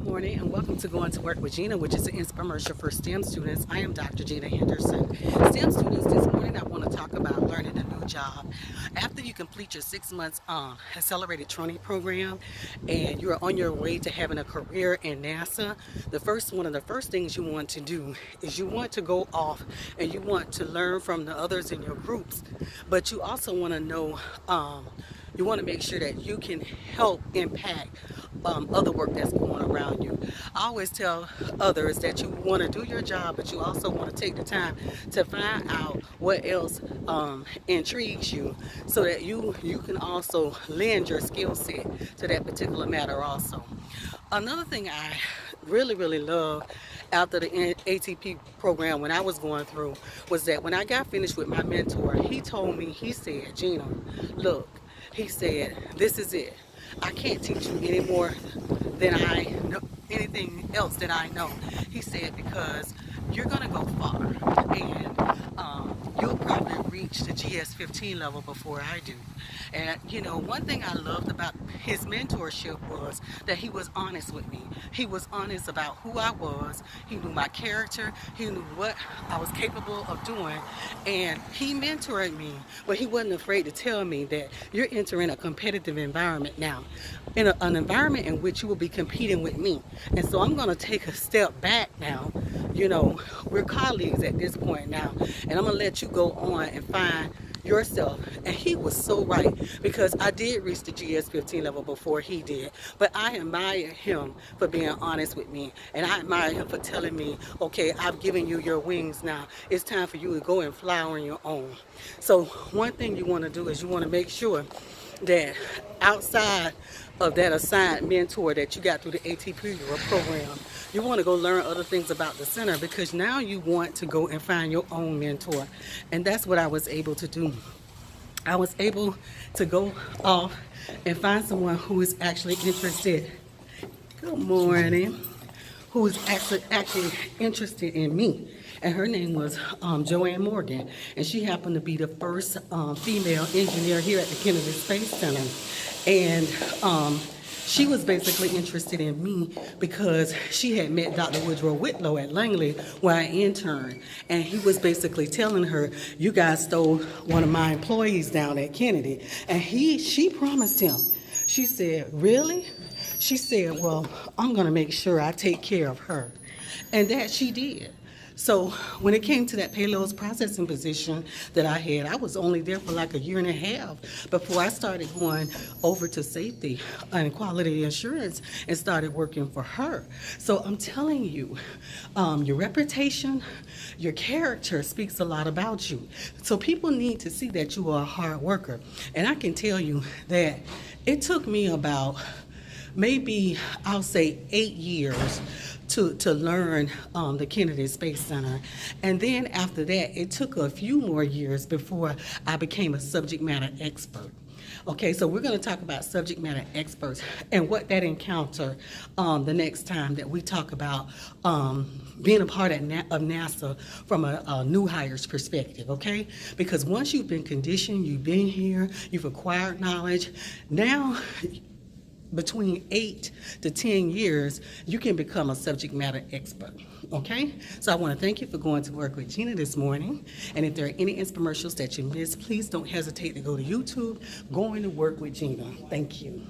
morning and welcome to Going to Work with Gena, which is an Inspiremercial for STEM students. I am Dr. Gena Henderson. STEM students, this morning I want to talk about learning a new job. After you complete your 6 months accelerated training program and you're on your way to having a career in NASA, one of the first things you want to do is you want to go off and you want to learn from the others in your groups, but you also want to know you want to make sure that you can help impact other work that's going around you. I always tell others that you want to do your job, but you also want to take the time to find out what else intrigues you so that you can also lend your skill set to that particular matter also. Another thing I really love after the ATP program when I was going through was that when I got finished with my mentor, he told me, he said, Gena, look, he said, this is it. I can't teach you any more than I know, anything else that I know. He said, because you're going to go far and you'll probably reach the GS-15 level before I do. And you know, one thing I loved about his mentorship was that he was honest with me. He was honest about who I was. He knew my character. He knew what I was capable of doing. And he mentored me, but he wasn't afraid to tell me that you're entering a competitive environment now, in an environment in which you will be competing with me. And so I'm going to take a step back now. You know, we're colleagues at this point now, and I'm going to let you go on and find yourself. And he was so right, because I did reach the GS-15 level before he did, but I admire him for being honest with me, and I admire him for telling me, okay, I've given you your wings now, it's time for you to go and fly on your own. So one thing you want to do is you want to make sure that outside of that assigned mentor that you got through the ATP program, you want to go learn other things about the center, because now you want to go and find your own mentor. And that's what I was able to do. I was able to go off and find someone who is actually interested. Good morning. Who is actually interested in me. And her name was Joanne Morgan, and she happened to be the first female engineer here at the Kennedy Space Center. And she was basically interested in me because she had met Dr. Woodrow Whitlow at Langley where I interned, and he was basically telling her, you guys stole one of my employees down at Kennedy. And she promised him. She said, really? She said, well, I'm going to make sure I take care of her. And that she did. So when it came to that payloads processing position that I had, I was only there for like a year and a half before I started going over to safety and quality assurance and started working for her. So I'm telling you, your reputation, your character speaks a lot about you. So people need to see that you are a hard worker. And I can tell you that it took me about maybe, I'll say, 8 years to learn the Kennedy Space Center. And then after that, it took a few more years before I became a subject matter expert. Okay, so we're going to talk about subject matter experts and what that encounter the next time that we talk about being a part of NASA from a new hire's perspective, okay? Because once you've been conditioned, you've been here, you've acquired knowledge, now between 8 to 10 years, you can become a subject matter expert, okay? So I want to thank you for going to work with Gena this morning. And if there are any infomercials that you missed, please don't hesitate to go to YouTube, Going to Work with Gena. Thank you.